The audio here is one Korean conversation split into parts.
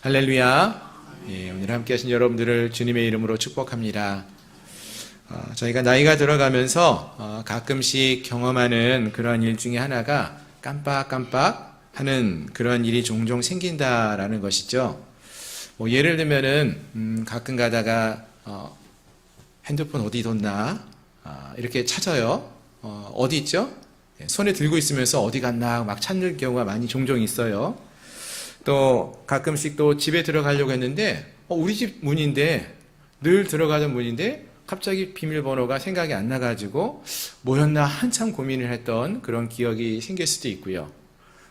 할렐루야. 예, 오늘 함께 하신 여러분들을 주님의 이름으로 축복합니다. 저희가 나이가 들어가면서 가끔씩 경험하는 그런 일 중에 하나가 깜빡깜빡 하는 그런 일이 종종 생긴다라는 것이죠. 예를 들면은 가끔 가다가 핸드폰 어디 뒀나 이렇게 찾아요. 어디 있죠? 손에 들고 있으면서 어디 갔나 막 찾는 경우가 많이 종종 있어요. 또 가끔씩 또 집에 들어가려고 했는데 우리 집 문인데, 늘 들어가던 문인데 갑자기 비밀번호가 생각이 안 나가지고 뭐였나 한참 고민을 했던 그런 기억이 생길 수도 있고요.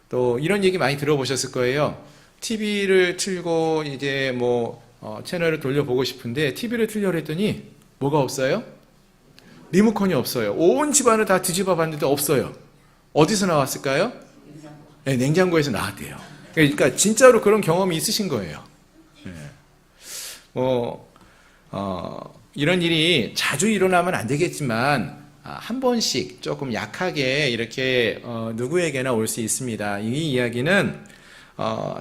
또 이런 얘기 많이 들어보셨을 거예요. TV를 틀고 이제 채널을 돌려보고 싶은데 TV를 틀려고 했더니 뭐가 없어요? 리모컨이 없어요. 온 집안을 다 뒤집어 봤는데 없어요. 어디서 나왔을까요? 네, 냉장고에서 나왔대요. 그러니까 진짜로 그런 경험이 있으신 거예요. 네. 이런 일이 자주 일어나면 안 되겠지만 한 번씩 조금 약하게 이렇게 누구에게나 올 수 있습니다. 이 이야기는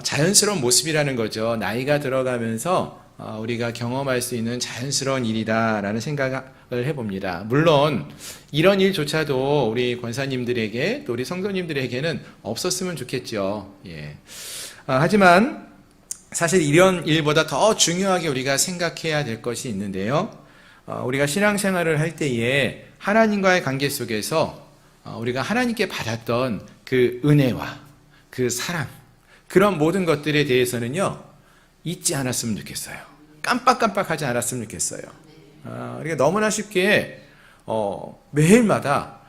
자연스러운 모습이라는 거죠. 나이가 들어가면서 우리가 경험할 수 있는 자연스러운 일이다라는 생각을 해봅니다. 물론 이런 일조차도 우리 권사님들에게 또 우리 성도님들에게는 없었으면 좋겠죠. 예. 하지만 사실 이런 일보다 더 중요하게 우리가 생각해야 될 것이 있는데요. 우리가 신앙생활을 할 때에 하나님과의 관계 속에서 우리가 하나님께 받았던 그 은혜와 그 사랑, 그런 모든 것들에 대해서는요, 잊지 않았으면 좋겠어요. 깜빡깜빡하지 않았으면 좋겠어요. 우리가 너무나 쉽게 매일마다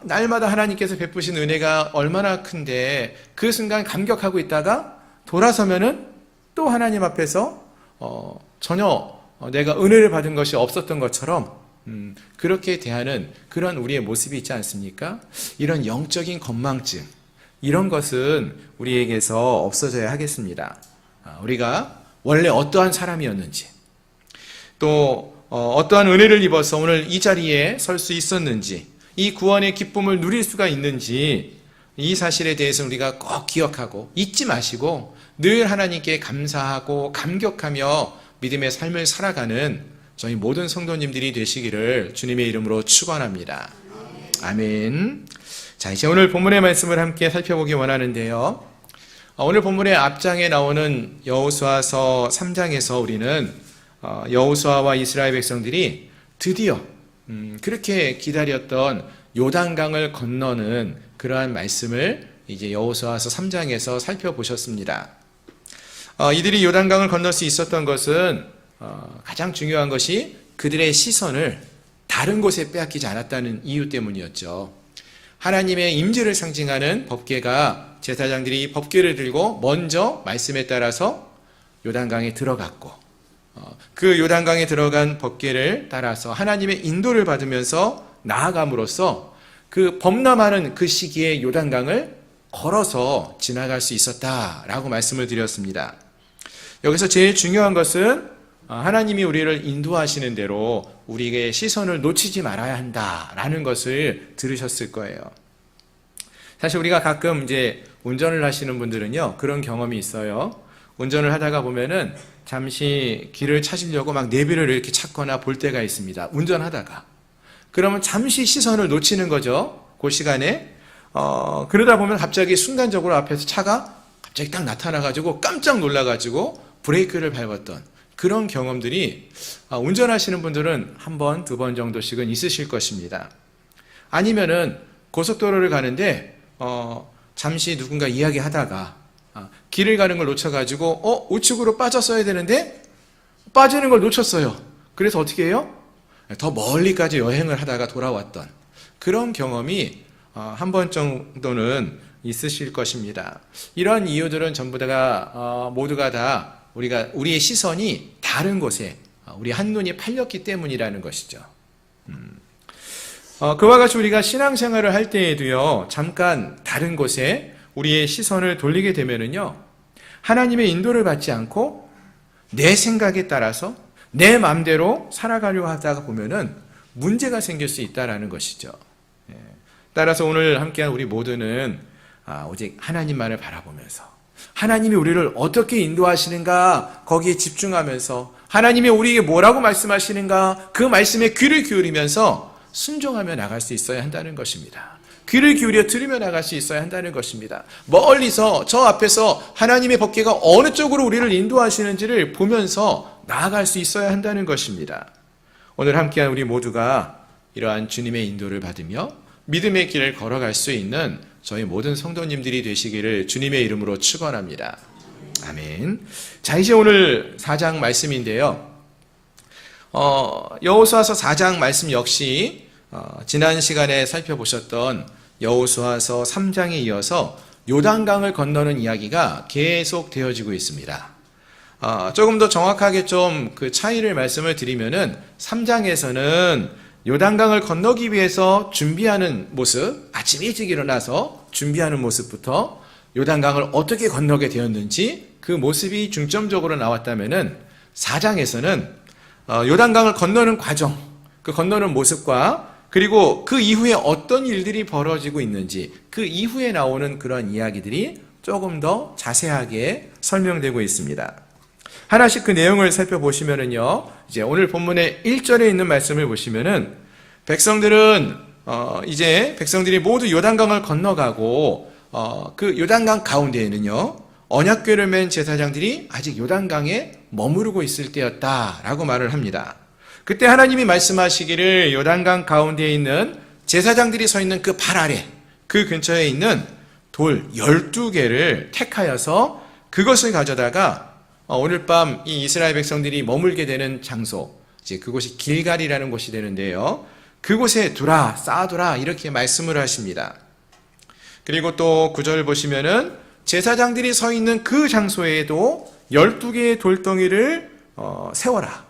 날마다 하나님께서 베푸신 은혜가 얼마나 큰데 그 순간 감격하고 있다가 돌아서면은 또 하나님 앞에서 전혀 내가 은혜를 받은 것이 없었던 것처럼 그렇게 대하는 그런 우리의 모습이 있지 않습니까? 이런 영적인 건망증, 이런 것은 우리에게서 없어져야 하겠습니다. 우리가 원래 어떠한 사람이었는지, 또 어떠한 은혜를 입어서 오늘 이 자리에 설 수 있었는지, 이 구원의 기쁨을 누릴 수가 있는지, 이 사실에 대해서 우리가 꼭 기억하고 잊지 마시고 늘 하나님께 감사하고 감격하며 믿음의 삶을 살아가는 저희 모든 성도님들이 되시기를 주님의 이름으로 축원합니다. 아멘. 자, 이제 오늘 본문의 말씀을 함께 살펴보기 원하는데요. 오늘 본문의 앞장에 나오는 여호수아서 3장에서 우리는 여호수아와 이스라엘 백성들이 드디어 그렇게 기다렸던 요단강을 건너는 그러한 말씀을 이제 여호수아서 3장에서 살펴보셨습니다. 이들이 요단강을 건널 수 있었던 것은 가장 중요한 것이 그들의 시선을 다른 곳에 빼앗기지 않았다는 이유 때문이었죠. 하나님의 임재를 상징하는 법궤가 제사장들이 법궤를 들고 먼저 말씀에 따라서 요단강에 들어갔고, 그 요단강에 들어간 법궤를 따라서 하나님의 인도를 받으면서 나아감으로써 그 범람하는 그 시기에 요단강을 걸어서 지나갈 수 있었다라고 말씀을 드렸습니다. 여기서 제일 중요한 것은 하나님이 우리를 인도하시는 대로 우리의 시선을 놓치지 말아야 한다라는 것을 들으셨을 거예요. 사실 우리가 가끔 이제 운전을 하시는 분들은요, 그런 경험이 있어요. 운전을 하다가 보면은 잠시 길을 찾으려고 막 내비를 이렇게 찾거나 볼 때가 있습니다. 운전하다가. 그러면 잠시 시선을 놓치는 거죠. 그 시간에. 그러다 보면 갑자기 순간적으로 앞에서 차가 갑자기 딱 나타나가지고 깜짝 놀라가지고 브레이크를 밟았던 그런 경험들이 운전하시는 분들은 한 번, 두 번 정도씩은 있으실 것입니다. 아니면은 고속도로를 가는데 잠시 누군가 이야기하다가 길을 가는 걸 놓쳐가지고 우측으로 빠졌어야 되는데 빠지는 걸 놓쳤어요. 그래서 어떻게 해요? 더 멀리까지 여행을 하다가 돌아왔던 그런 경험이 한 번 정도는 있으실 것입니다. 이런 이유들은 전부 다가 모두가 다 우리의 시선이 다른 곳에 우리 한눈이 팔렸기 때문이라는 것이죠. 그와 같이 우리가 신앙생활을 할 때에도요, 잠깐 다른 곳에 우리의 시선을 돌리게 되면은요, 하나님의 인도를 받지 않고 내 생각에 따라서 내 마음대로 살아가려고 하다가 보면은 문제가 생길 수 있다라는 것이죠. 따라서 오늘 함께한 우리 모두는 오직 하나님만을 바라보면서 하나님이 우리를 어떻게 인도하시는가 거기에 집중하면서 하나님이 우리에게 뭐라고 말씀하시는가 그 말씀에 귀를 기울이면서 순종하며 나갈 수 있어야 한다는 것입니다. 귀를 기울여 들으며 나갈 수 있어야 한다는 것입니다. 멀리서 저 앞에서 하나님의 법궤가 어느 쪽으로 우리를 인도하시는지를 보면서 나아갈 수 있어야 한다는 것입니다. 오늘 함께한 우리 모두가 이러한 주님의 인도를 받으며 믿음의 길을 걸어갈 수 있는 저희 모든 성도님들이 되시기를 주님의 이름으로 축원합니다. 아멘. 자, 이제 오늘 4장 말씀인데요. 여호수아서 4장 말씀 역시 지난 시간에 살펴보셨던 여호수아서 3장에 이어서 요단강을 건너는 이야기가 계속 되어지고 있습니다. 조금 더 정확하게 좀 그 차이를 말씀을 드리면은 3장에서는 요단강을 건너기 위해서 준비하는 모습, 아침 일찍 일어나서 준비하는 모습부터 요단강을 어떻게 건너게 되었는지 그 모습이 중점적으로 나왔다면은 4장에서는 요단강을 건너는 과정, 그 건너는 모습과 그리고 그 이후에 어떤 일들이 벌어지고 있는지 그 이후에 나오는 그런 이야기들이 조금 더 자세하게 설명되고 있습니다. 하나씩 그 내용을 살펴보시면은요, 이제 오늘 본문의 1절에 있는 말씀을 보시면은 백성들이 모두 요단강을 건너가고 그 요단강 가운데에는요 언약궤를 맨 제사장들이 아직 요단강에 머무르고 있을 때였다라고 말을 합니다. 그때 하나님이 말씀하시기를 요단강 가운데에 있는 제사장들이 서 있는 그 발 아래 그 근처에 있는 돌 12개를 택하여서 그것을 가져다가 오늘 밤 이 이스라엘 백성들이 머물게 되는 장소, 이제 그곳이 길갈이라는 곳이 되는데요. 그곳에 두라, 쌓아두라 이렇게 말씀을 하십니다. 그리고 또 9절 보시면은 제사장들이 서 있는 그 장소에도 12개의 돌덩이를 세워라.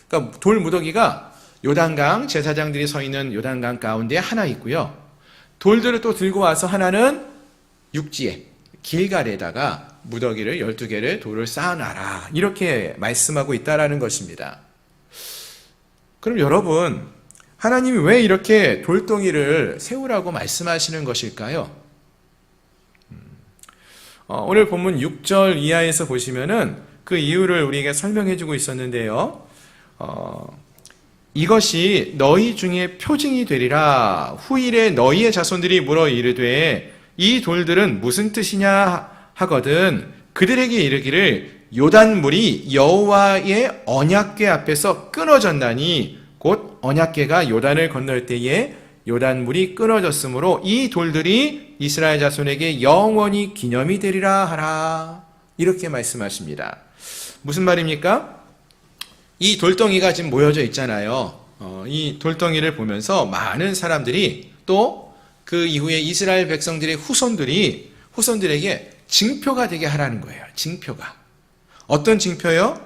그러니까 돌 무더기가 요단강, 제사장들이 서 있는 요단강 가운데 하나 있고요. 돌들을 또 들고 와서 하나는 육지에 길갈에다가 무더기를 12개를 돌을 쌓아놔라 이렇게 말씀하고 있다라는 것입니다. 그럼 여러분, 하나님이 왜 이렇게 돌덩이를 세우라고 말씀하시는 것일까요? 오늘 본문 6절 이하에서 보시면은 그 이유를 우리에게 설명해 주고 있었는데요. 이것이 너희 중에 표징이 되리라. 후일에 너희의 자손들이 물어 이르되 이 돌들은 무슨 뜻이냐 하거든 그들에게 이르기를 요단물이 여호와의 언약궤 앞에서 끊어졌나니 곧 언약궤가 요단을 건널 때에 요단물이 끊어졌으므로 이 돌들이 이스라엘 자손에게 영원히 기념이 되리라 하라. 이렇게 말씀하십니다. 무슨 말입니까? 이 돌덩이가 지금 모여져 있잖아요. 이 돌덩이를 보면서 많은 사람들이 또 그 이후에 이스라엘 백성들의 후손들에게 징표가 되게 하라는 거예요. 징표가. 어떤 징표요?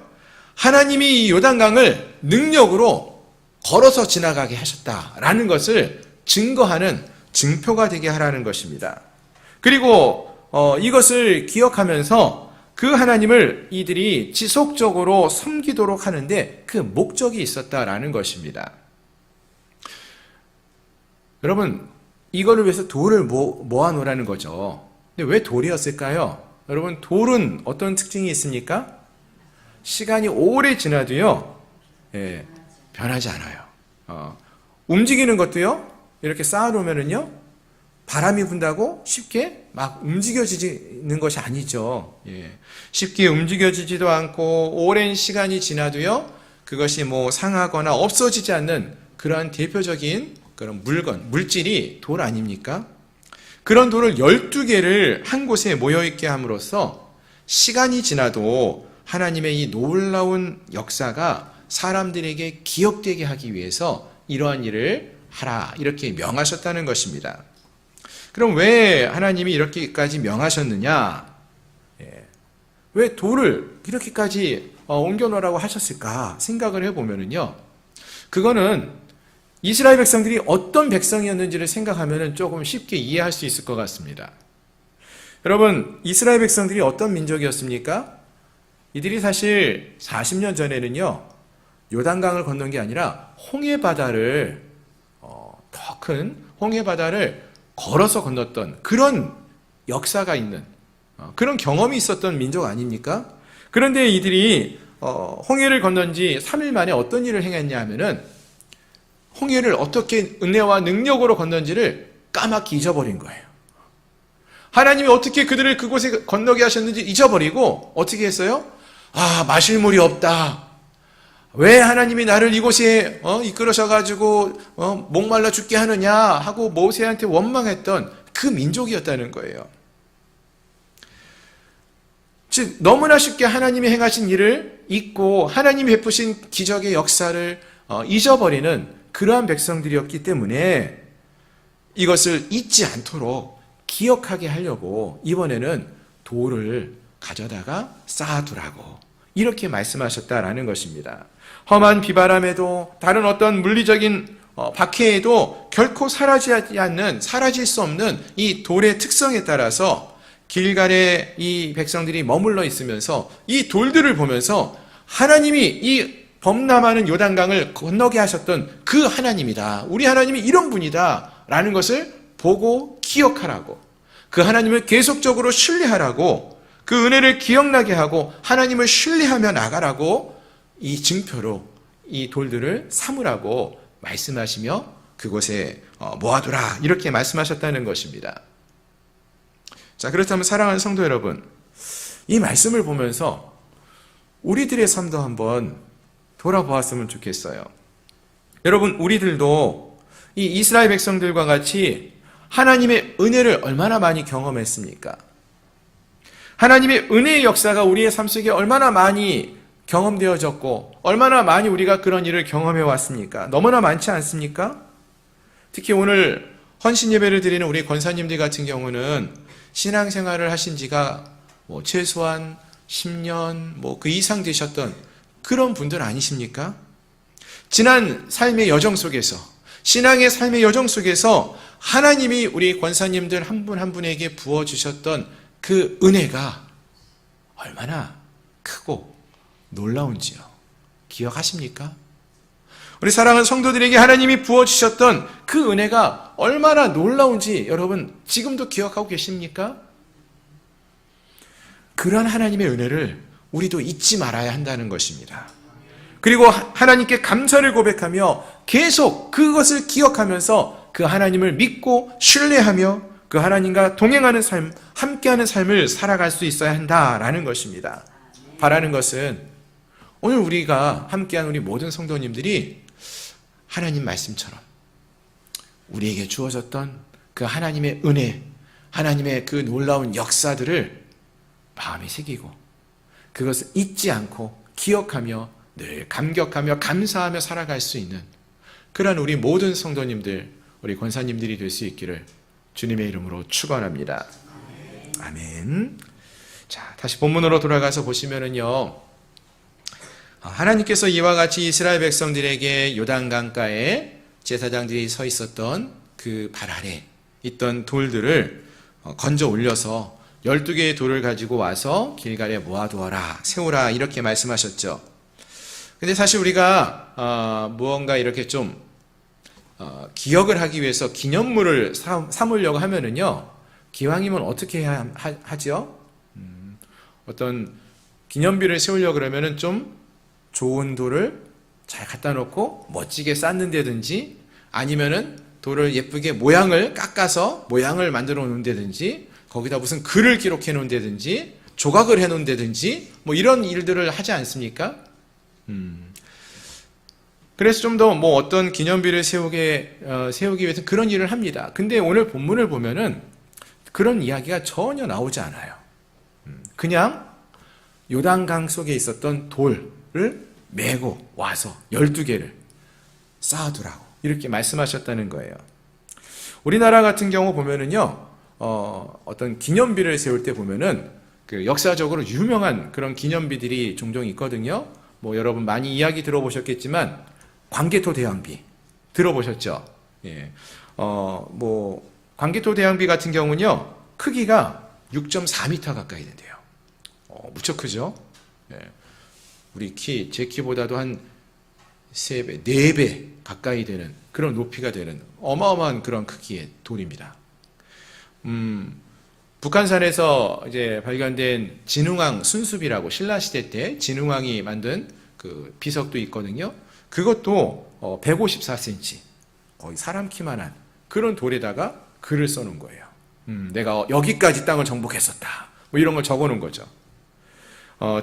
하나님이 이 요단강을 능력으로 걸어서 지나가게 하셨다라는 것을 증거하는 징표가 되게 하라는 것입니다. 그리고 이것을 기억하면서 그 하나님을 이들이 지속적으로 섬기도록 하는데 그 목적이 있었다라는 것입니다. 여러분, 이거를 위해서 돌을 모아놓으라는 거죠. 근데 왜 돌이었을까요? 여러분, 돌은 어떤 특징이 있습니까? 시간이 오래 지나도요, 변하지 않아요. 움직이는 것도요, 이렇게 쌓아놓으면은요, 바람이 분다고 쉽게 막 움직여지는 것이 아니죠. 쉽게 움직여지지도 않고, 오랜 시간이 지나도요, 그것이 상하거나 없어지지 않는 그러한 대표적인 그런 물질이 돌 아닙니까? 그런 돌을 12개를 한 곳에 모여있게 함으로써 시간이 지나도 하나님의 이 놀라운 역사가 사람들에게 기억되게 하기 위해서 이러한 일을 하라 이렇게 명하셨다는 것입니다. 그럼 왜 하나님이 이렇게까지 명하셨느냐? 왜 돌을 이렇게까지 옮겨놓으라고 하셨을까 생각을 해보면요. 그거는 이스라엘 백성들이 어떤 백성이었는지를 생각하면 조금 쉽게 이해할 수 있을 것 같습니다. 여러분, 이스라엘 백성들이 어떤 민족이었습니까? 이들이 사실 40년 전에는요, 요단강을 건넌 게 아니라 홍해바다를, 더 큰 홍해바다를 걸어서 건넜던 그런 역사가 있는 그런 경험이 있었던 민족 아닙니까? 그런데 이들이 홍해를 건넌 지 3일 만에 어떤 일을 행했냐 하면은 홍해를 어떻게 은혜와 능력으로 건넌지를 까맣게 잊어버린 거예요. 하나님이 어떻게 그들을 그곳에 건너게 하셨는지 잊어버리고 어떻게 했어요? 마실 물이 없다. 왜 하나님이 나를 이곳에 이끌으셔가지고 목말라 죽게 하느냐 하고 모세한테 원망했던 그 민족이었다는 거예요. 즉 너무나 쉽게 하나님이 행하신 일을 잊고 하나님이 베푸신 기적의 역사를 잊어버리는 그러한 백성들이었기 때문에 이것을 잊지 않도록 기억하게 하려고 이번에는 돌을 가져다가 쌓아두라고 이렇게 말씀하셨다라는 것입니다. 험한 비바람에도 다른 어떤 물리적인 박해에도 결코 사라질 수 없는 이 돌의 특성에 따라서 길갈에 이 백성들이 머물러 있으면서 이 돌들을 보면서 하나님이 이 범람하는 요단강을 건너게 하셨던 그 하나님이다. 우리 하나님이 이런 분이다. 라는 것을 보고 기억하라고. 그 하나님을 계속적으로 신뢰하라고. 그 은혜를 기억나게 하고 하나님을 신뢰하며 나가라고 이 증표로 이 돌들을 삼으라고 말씀하시며 그곳에 모아두라. 이렇게 말씀하셨다는 것입니다. 자, 그렇다면 사랑하는 성도 여러분, 이 말씀을 보면서 우리들의 삶도 한번 돌아보았으면 좋겠어요. 여러분, 우리들도 이 이스라엘 백성들과 같이 하나님의 은혜를 얼마나 많이 경험했습니까? 하나님의 은혜의 역사가 우리의 삶 속에 얼마나 많이 경험되어졌고 얼마나 많이 우리가 그런 일을 경험해 왔습니까? 너무나 많지 않습니까? 특히 오늘 헌신 예배를 드리는 우리 권사님들 같은 경우는 신앙생활을 하신 지가 최소한 10년 그 이상 되셨던 그런 분들 아니십니까? 지난 삶의 여정 속에서 신앙의 삶의 여정 속에서 하나님이 우리 권사님들 한 분 한 분에게 부어주셨던 그 은혜가 얼마나 크고 놀라운지요. 기억하십니까? 우리 사랑하는 성도들에게 하나님이 부어주셨던 그 은혜가 얼마나 놀라운지 여러분 지금도 기억하고 계십니까? 그러한 하나님의 은혜를 우리도 잊지 말아야 한다는 것입니다. 그리고 하나님께 감사를 고백하며 계속 그것을 기억하면서 그 하나님을 믿고 신뢰하며 그 하나님과 동행하는 삶, 함께하는 삶을 살아갈 수 있어야 한다라는 것입니다. 바라는 것은 오늘 우리가 함께한 우리 모든 성도님들이 하나님 말씀처럼 우리에게 주어졌던 그 하나님의 은혜, 하나님의 그 놀라운 역사들을 마음에 새기고 그것을 잊지 않고 기억하며 늘 감격하며 감사하며 살아갈 수 있는 그런 우리 모든 성도님들, 우리 권사님들이 될 수 있기를 주님의 이름으로 축원합니다. 아멘. 자, 다시 본문으로 돌아가서 보시면은요. 하나님께서 이와 같이 이스라엘 백성들에게 요단강가에 제사장들이 서 있었던 그 발 아래 있던 돌들을 건져 올려서 12개의 돌을 가지고 와서 길갈에 모아두어라, 세우라 이렇게 말씀하셨죠. 근데 사실 우리가 무언가 이렇게 좀 기억을 하기 위해서 기념물을 삼으려고 하면은요, 기왕이면 어떻게 해야 하죠? 어떤 기념비를 세우려고 그러면은 좀 좋은 돌을 잘 갖다 놓고 멋지게 쌓는다든지 아니면은 돌을 예쁘게 모양을 깎아서 모양을 만들어 놓는다든지 거기다 무슨 글을 기록해 놓는다든지 조각을 해 놓는다든지 이런 일들을 하지 않습니까? 그래서 좀 더 어떤 기념비를 세우기 위해서 그런 일을 합니다. 근데 오늘 본문을 보면은 그런 이야기가 전혀 나오지 않아요. 그냥 요단강 속에 있었던 돌을 메고 와서 12개를 쌓아두라고 이렇게 말씀하셨다는 거예요. 우리나라 같은 경우 보면은요, 어떤 기념비를 세울 때 보면은 그 역사적으로 유명한 그런 기념비들이 종종 있거든요. 여러분 많이 이야기 들어보셨겠지만 광개토 대왕비 들어보셨죠? 예. 광개토 대왕비 같은 경우는요, 크기가 6.4m 가까이 된대요. 무척 크죠? 예. 제 키보다도 한 3배, 4배 가까이 되는 그런 높이가 되는 어마어마한 그런 크기의 돌입니다. 북한산에서 이제 발견된 진흥왕 순수비라고 신라 시대 때 진흥왕이 만든 그 비석도 있거든요. 그것도 154cm, 거의 사람 키만한 그런 돌에다가 글을 써놓은 거예요. 내가 여기까지 땅을 정복했었다. 뭐 이런 걸 적어놓은 거죠.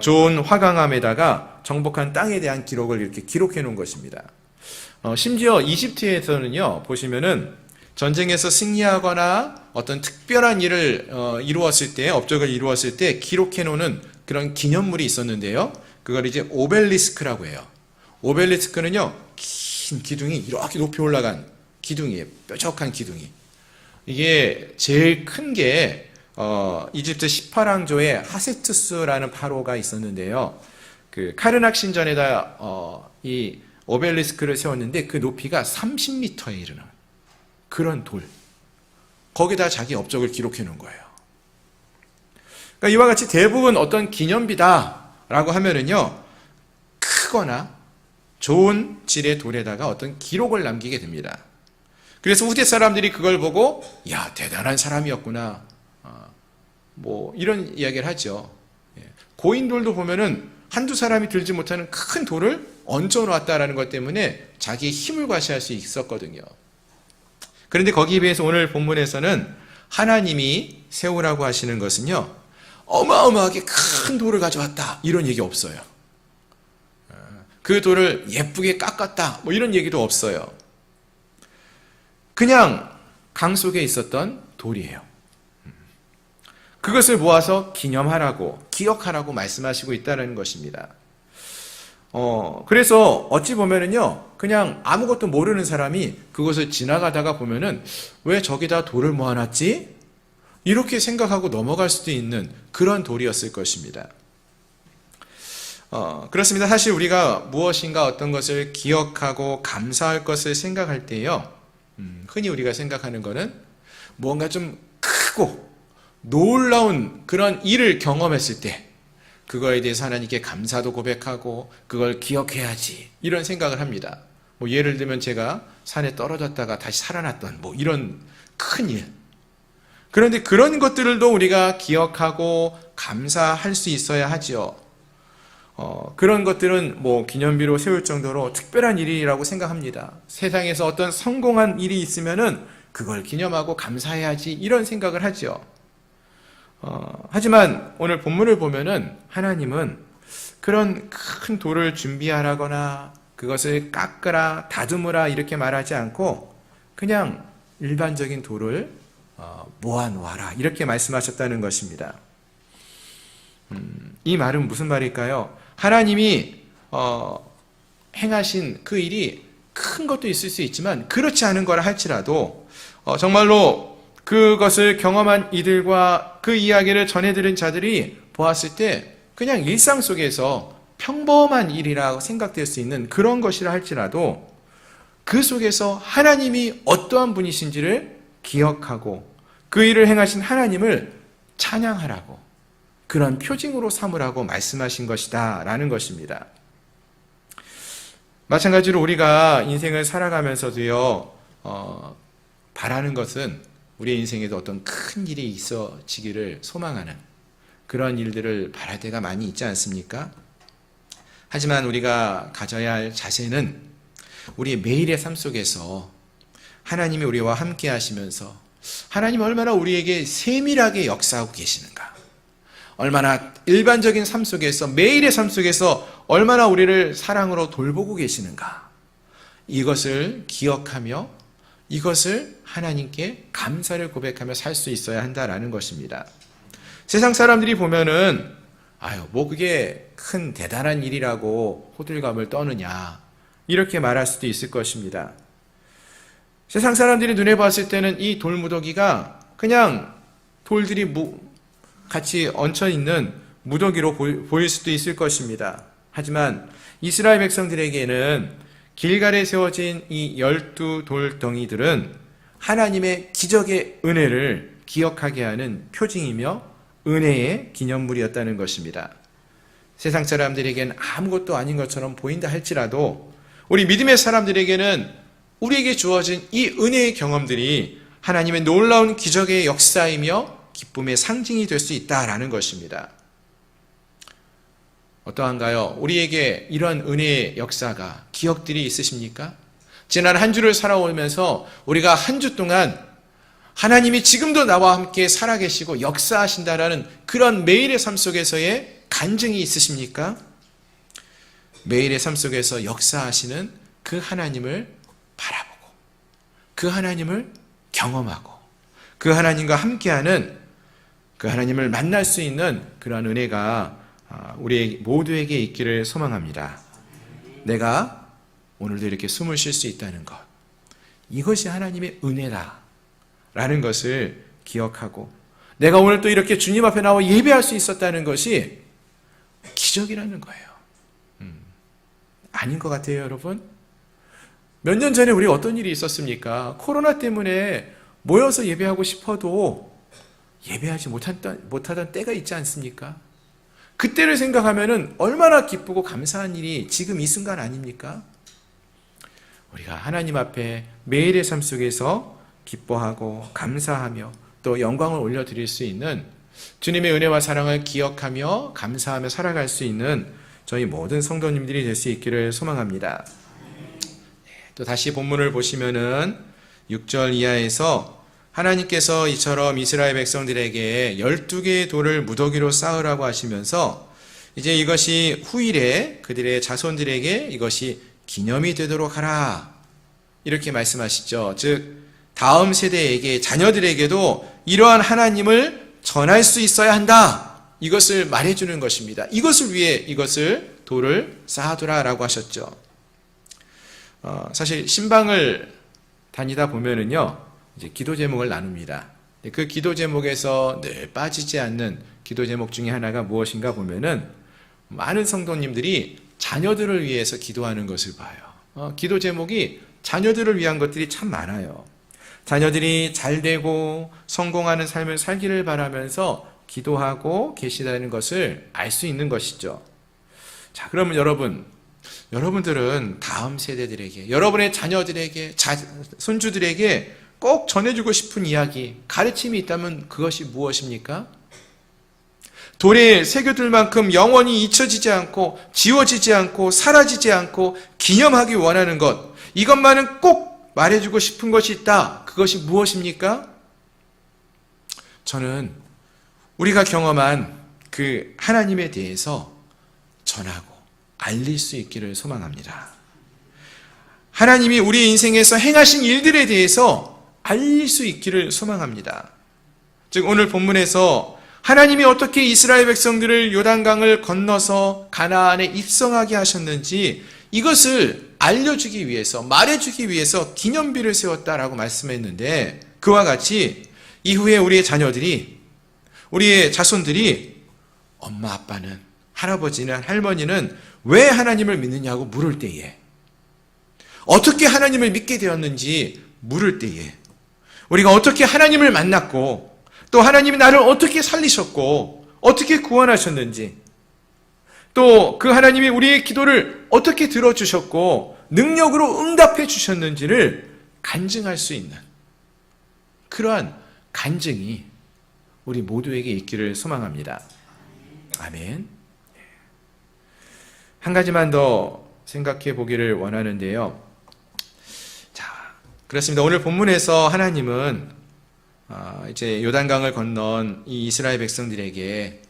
좋은 화강암에다가 정복한 땅에 대한 기록을 이렇게 기록해 놓은 것입니다. 심지어 이집트에서는요, 보시면은 전쟁에서 승리하거나 어떤 특별한 일을 이루었을 때, 업적을 이루었을 때 기록해 놓는 그런 기념물이 있었는데요. 그걸 이제 오벨리스크라고 해요. 오벨리스크는요, 긴 기둥이 이렇게 높이 올라간 기둥이에요. 뾰족한 기둥이. 이게 제일 큰 게 이집트 18왕조의 하세투스라는 파로가 있었는데요. 그 카르낙 신전에다 이 오벨리스크를 세웠는데 그 높이가 30m에 이르는 그런 돌. 거기다 자기 업적을 기록해 놓은 거예요. 그러니까 이와 같이 대부분 어떤 기념비다라고 하면은요, 크거나 좋은 질의 돌에다가 어떤 기록을 남기게 됩니다. 그래서 후대 사람들이 그걸 보고, 야, 대단한 사람이었구나. 뭐, 이런 이야기를 하죠. 고인돌도 보면은 한두 사람이 들지 못하는 큰 돌을 얹어 놓았다라는 것 때문에 자기의 힘을 과시할 수 있었거든요. 그런데 거기에 비해서 오늘 본문에서는 하나님이 세우라고 하시는 것은요, 어마어마하게 큰 돌을 가져왔다. 이런 얘기 없어요. 그 돌을 예쁘게 깎았다. 뭐 이런 얘기도 없어요. 그냥 강 속에 있었던 돌이에요. 그것을 모아서 기념하라고, 기억하라고 말씀하시고 있다는 것입니다. 그래서 어찌 보면은요, 그냥 아무것도 모르는 사람이 그것을 지나가다가 보면은 왜 저기다 돌을 모아놨지? 이렇게 생각하고 넘어갈 수도 있는 그런 돌이었을 것입니다. 그렇습니다. 사실 우리가 무엇인가 어떤 것을 기억하고 감사할 것을 생각할 때요, 흔히 우리가 생각하는 것은 무언가 좀 크고 놀라운 그런 일을 경험했을 때 그거에 대해서 하나님께 감사도 고백하고 그걸 기억해야지 이런 생각을 합니다. 뭐 예를 들면 제가 산에 떨어졌다가 다시 살아났던 뭐 이런 큰 일. 그런데 그런 것들도 우리가 기억하고 감사할 수 있어야 하지요. 그런 것들은 뭐 기념비로 세울 정도로 특별한 일이라고 생각합니다. 세상에서 어떤 성공한 일이 있으면은 그걸 기념하고 감사해야지 이런 생각을 하죠. 하지만 오늘 본문을 보면은 하나님은 그런 큰 돌을 준비하라거나 그것을 깎으라, 다듬으라 이렇게 말하지 않고 그냥 일반적인 돌을 모아놓아라 이렇게 말씀하셨다는 것입니다. 이 말은 무슨 말일까요? 하나님이 행하신 그 일이 큰 것도 있을 수 있지만 그렇지 않은 거라 할지라도 정말로 그것을 경험한 이들과 그 이야기를 전해들은 자들이 보았을 때 그냥 일상 속에서 평범한 일이라고 생각될 수 있는 그런 것이라 할지라도 그 속에서 하나님이 어떠한 분이신지를 기억하고 그 일을 행하신 하나님을 찬양하라고 그런 표징으로 삼으라고 말씀하신 것이다 라는 것입니다. 마찬가지로 우리가 인생을 살아가면서도요, 바라는 것은 우리의 인생에도 어떤 큰 일이 있어지기를 소망하는 그런 일들을 바랄 때가 많이 있지 않습니까? 하지만 우리가 가져야 할 자세는 우리 매일의 삶 속에서 하나님이 우리와 함께 하시면서 하나님이 얼마나 우리에게 세밀하게 역사하고 계시는가, 얼마나 일반적인 삶 속에서 매일의 삶 속에서 얼마나 우리를 사랑으로 돌보고 계시는가, 이것을 기억하며 이것을 하나님께 감사를 고백하며 살 수 있어야 한다라는 것입니다. 세상 사람들이 보면은 뭐 그게 큰 대단한 일이라고 호들갑을 떠느냐 이렇게 말할 수도 있을 것입니다. 세상 사람들이 눈에 봤을 때는 이 돌무더기가 그냥 돌들이 같이 얹혀있는 무더기로 보일 수도 있을 것입니다. 하지만 이스라엘 백성들에게는 길갈에 세워진 이 12 돌덩이들은 하나님의 기적의 은혜를 기억하게 하는 표징이며 은혜의 기념물이었다는 것입니다. 세상 사람들에게는 아무것도 아닌 것처럼 보인다 할지라도 우리 믿음의 사람들에게는 우리에게 주어진 이 은혜의 경험들이 하나님의 놀라운 기적의 역사이며 기쁨의 상징이 될 수 있다라는 것입니다. 어떠한가요? 우리에게 이런 은혜의 역사가, 기억들이 있으십니까? 지난 한 주를 살아오면서 우리가 한 주 동안 하나님이 지금도 나와 함께 살아계시고 역사하신다라는 그런 매일의 삶 속에서의 간증이 있으십니까? 매일의 삶 속에서 역사하시는 그 하나님을 바라보고 그 하나님을 경험하고 그 하나님과 함께하는 그 하나님을 만날 수 있는 그러한 은혜가 우리 모두에게 있기를 소망합니다. 내가 오늘도 이렇게 숨을 쉴 수 있다는 것, 이것이 하나님의 은혜다라는 것을 기억하고 내가 오늘 또 이렇게 주님 앞에 나와 예배할 수 있었다는 것이 기적이라는 거예요. 아닌 것 같아요, 여러분? 몇 년 전에 우리 어떤 일이 있었습니까? 코로나 때문에 모여서 예배하고 싶어도 예배하지 못하던 때가 있지 않습니까? 그때를 생각하면 얼마나 기쁘고 감사한 일이 지금 이 순간 아닙니까? 우리가 하나님 앞에 매일의 삶 속에서 기뻐하고 감사하며 또 영광을 올려드릴 수 있는 주님의 은혜와 사랑을 기억하며 감사하며 살아갈 수 있는 저희 모든 성도님들이 될 수 있기를 소망합니다. 또 다시 본문을 보시면은 6절 이하에서 하나님께서 이처럼 이스라엘 백성들에게 12개의 돌을 무더기로 쌓으라고 하시면서 이제 이것이 후일에 그들의 자손들에게 이것이 기념이 되도록 하라, 이렇게 말씀하시죠. 즉 다음 세대에게, 자녀들에게도 이러한 하나님을 전할 수 있어야 한다, 이것을 말해주는 것입니다. 이것을 위해 이것을 돌을 쌓아두라라고 하셨죠. 사실 신방을 다니다 보면은요, 이제 기도 제목을 나눕니다. 그 기도 제목에서 늘 빠지지 않는 기도 제목 중에 하나가 무엇인가 보면은 많은 성도님들이 자녀들을 위해서 기도하는 것을 봐요. 기도 제목이 자녀들을 위한 것들이 참 많아요. 자녀들이 잘 되고 성공하는 삶을 살기를 바라면서 기도하고 계시다는 것을 알 수 있는 것이죠. 자, 그러면 여러분들은 다음 세대들에게, 여러분의 자녀들에게, 손주들에게 꼭 전해주고 싶은 이야기, 가르침이 있다면 그것이 무엇입니까? 돌에 새겨둘 만큼 영원히 잊혀지지 않고 지워지지 않고 사라지지 않고 기념하기 원하는 것, 이것만은 꼭 말해주고 싶은 것이 있다. 그것이 무엇입니까? 저는 우리가 경험한 그 하나님에 대해서 전하고 알릴 수 있기를 소망합니다. 하나님이 우리 인생에서 행하신 일들에 대해서 알릴 수 있기를 소망합니다. 즉 오늘 본문에서 하나님이 어떻게 이스라엘 백성들을 요단강을 건너서 가나안에 입성하게 하셨는지 이것을 알려주기 위해서, 말해주기 위해서 기념비를 세웠다라고 말씀했는데, 그와 같이 이후에 우리의 자녀들이, 우리의 자손들이 엄마 아빠는, 할아버지는, 할머니는 왜 하나님을 믿느냐고 물을 때에, 어떻게 하나님을 믿게 되었는지 물을 때에, 우리가 어떻게 하나님을 만났고 또 하나님이 나를 어떻게 살리셨고 어떻게 구원하셨는지, 또 그 하나님이 우리의 기도를 어떻게 들어주셨고 능력으로 응답해 주셨는지를 간증할 수 있는 그러한 간증이 우리 모두에게 있기를 소망합니다. 아멘. 한 가지만 더 생각해 보기를 원하는데요. 자, 그렇습니다. 오늘 본문에서 하나님은 이제 요단강을 건넌 이 이스라엘 백성들에게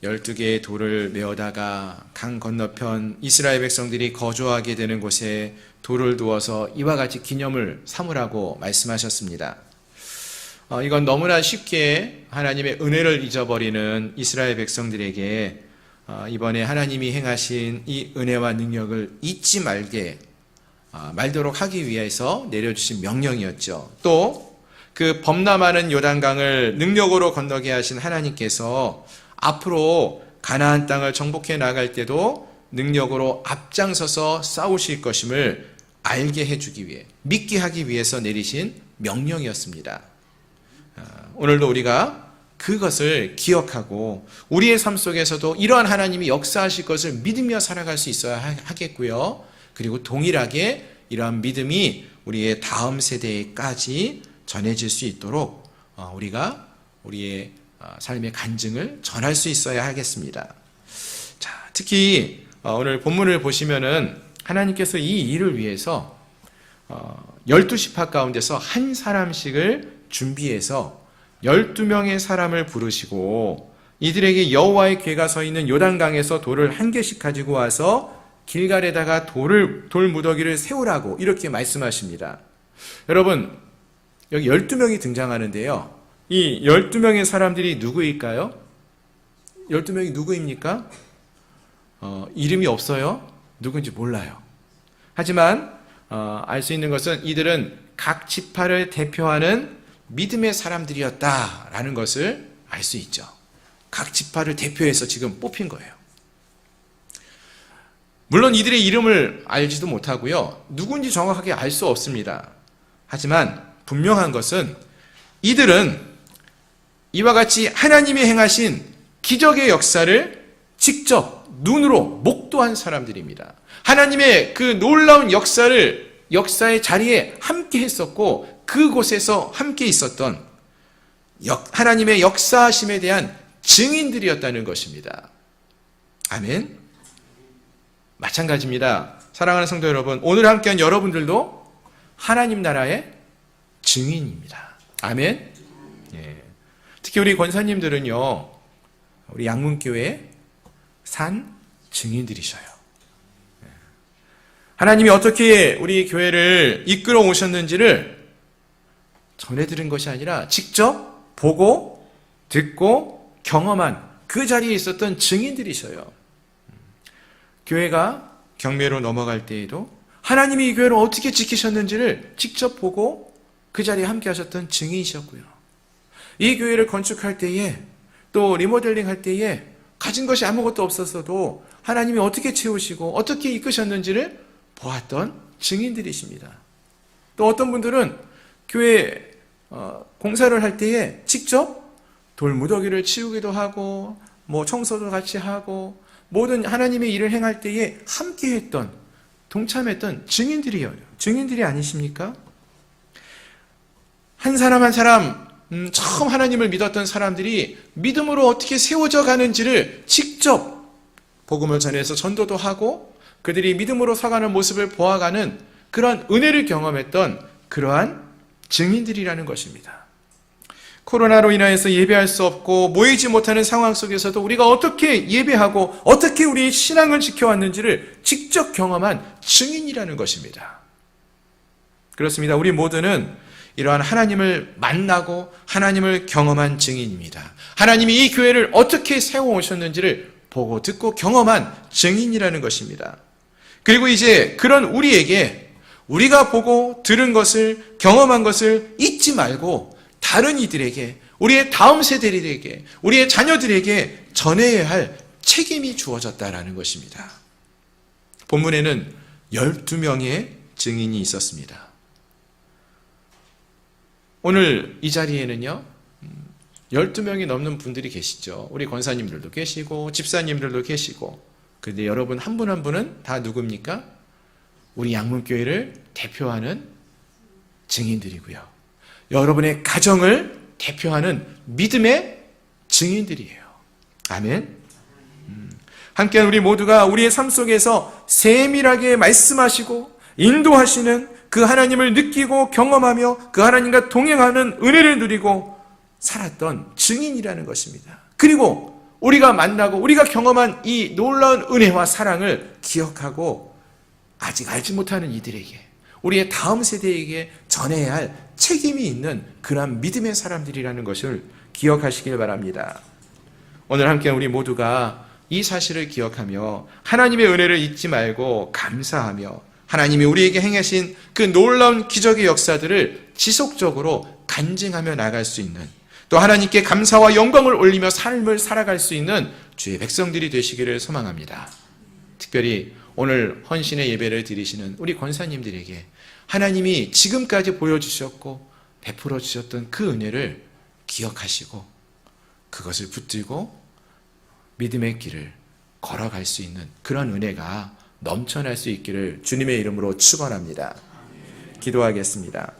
12개의 돌을 메어다가 강 건너편 이스라엘 백성들이 거주하게 되는 곳에 돌을 두어서 이와 같이 기념을 삼으라고 말씀하셨습니다. 이건 너무나 쉽게 하나님의 은혜를 잊어버리는 이스라엘 백성들에게 이번에 하나님이 행하신 이 은혜와 능력을 잊지 말도록 하기 위해서 내려주신 명령이었죠. 또 그 범람하는 요단강을 능력으로 건너게 하신 하나님께서 앞으로 가나안 땅을 정복해 나갈 때도 능력으로 앞장서서 싸우실 것임을 알게 해주기 위해, 믿게 하기 위해서 내리신 명령이었습니다. 오늘도 우리가 그것을 기억하고 우리의 삶 속에서도 이러한 하나님이 역사하실 것을 믿으며 살아갈 수 있어야 하겠고요. 그리고 동일하게 이러한 믿음이 우리의 다음 세대에까지 전해질 수 있도록 우리가 우리의 삶의 간증을 전할 수 있어야 하겠습니다. 자, 특히 오늘 본문을 보시면은 하나님께서 이 일을 위해서 12지파 가운데서 한 사람씩을 준비해서 12명의 사람을 부르시고 이들에게 여호와의 궤가 서 있는 요단강에서 돌을 한 개씩 가지고 와서 길갈에다가 돌 무더기를 세우라고 이렇게 말씀하십니다. 여러분, 여기 12명이 등장하는데요. 이 12명의 사람들이 누구일까요? 12명이 누구입니까? 이름이 없어요. 누군지 몰라요. 하지만 알 수 있는 것은 이들은 각 지파를 대표하는 믿음의 사람들이었다라는 것을 알 수 있죠. 각 지파를 대표해서 지금 뽑힌 거예요. 물론 이들의 이름을 알지도 못하고요. 누군지 정확하게 알 수 없습니다. 하지만 분명한 것은 이들은 이와 같이 하나님이 행하신 기적의 역사를 직접 눈으로 목도한 사람들입니다. 하나님의 그 놀라운 역사의 자리에 함께 했었고 그곳에서 함께 있었던 하나님의 역사하심에 대한 증인들이었다는 것입니다. 아멘. 마찬가지입니다. 사랑하는 성도 여러분, 오늘 함께한 여러분들도 하나님 나라의 증인입니다. 아멘. 예. 특히 우리 권사님들은요, 우리 양문교회 산 증인들이셔요. 하나님이 어떻게 우리 교회를 이끌어 오셨는지를 전해드린 것이 아니라 직접 보고 듣고 경험한 그 자리에 있었던 증인들이셔요. 교회가 경매로 넘어갈 때에도 하나님이 이 교회를 어떻게 지키셨는지를 직접 보고 그 자리에 함께 하셨던 증인이셨고요. 이 교회를 건축할 때에 또 리모델링 할 때에 가진 것이 아무것도 없었어도 하나님이 어떻게 채우시고 어떻게 이끄셨는지를 보았던 증인들이십니다. 또 어떤 분들은 교회 공사를 할 때에 직접 돌 무더기를 치우기도 하고 청소도 같이 하고 모든 하나님의 일을 행할 때에 함께했던 동참했던 증인들이에요. 증인들이 아니십니까? 한 사람 한 사람 처음 하나님을 믿었던 사람들이 믿음으로 어떻게 세워져 가는지를 직접 복음을 전해서 전도도 하고 그들이 믿음으로 서가는 모습을 보아가는 그러한 은혜를 경험했던 그러한 증인들이라는 것입니다. 코로나로 인하여서 예배할 수 없고 모이지 못하는 상황 속에서도 우리가 어떻게 예배하고 어떻게 우리의 신앙을 지켜왔는지를 직접 경험한 증인이라는 것입니다. 그렇습니다. 우리 모두는 이러한 하나님을 만나고 하나님을 경험한 증인입니다. 하나님이 이 교회를 어떻게 세워오셨는지를 보고 듣고 경험한 증인이라는 것입니다. 그리고 이제 그런 우리에게 우리가 보고 들은 것을 경험한 것을 잊지 말고 다른 이들에게 우리의 다음 세대들에게 우리의 자녀들에게 전해야 할 책임이 주어졌다라는 것입니다. 본문에는 12명의 증인이 있었습니다. 오늘 이 자리에는요 12명이 넘는 분들이 계시죠. 우리 권사님들도 계시고 집사님들도 계시고 그런데 여러분 한 분 한 분은 다 누굽니까? 우리 양문교회를 대표하는 증인들이고요. 여러분의 가정을 대표하는 믿음의 증인들이에요. 아멘. 함께한 우리 모두가 우리의 삶 속에서 세밀하게 말씀하시고 인도하시는 그 하나님을 느끼고 경험하며 그 하나님과 동행하는 은혜를 누리고 살았던 증인이라는 것입니다. 그리고 우리가 만나고 우리가 경험한 이 놀라운 은혜와 사랑을 기억하고 아직 알지 못하는 이들에게 우리의 다음 세대에게 전해야 할 책임이 있는 그러한 믿음의 사람들이라는 것을 기억하시길 바랍니다. 오늘 함께 우리 모두가 이 사실을 기억하며 하나님의 은혜를 잊지 말고 감사하며 하나님이 우리에게 행하신 그 놀라운 기적의 역사들을 지속적으로 간증하며 나갈 수 있는 또 하나님께 감사와 영광을 올리며 삶을 살아갈 수 있는 주의 백성들이 되시기를 소망합니다. 특별히 오늘 헌신의 예배를 드리시는 우리 권사님들에게 하나님이 지금까지 보여주셨고 베풀어 주셨던 그 은혜를 기억하시고 그것을 붙들고 믿음의 길을 걸어갈 수 있는 그런 은혜가 넘쳐날 수 있기를 주님의 이름으로 축원합니다. 기도하겠습니다.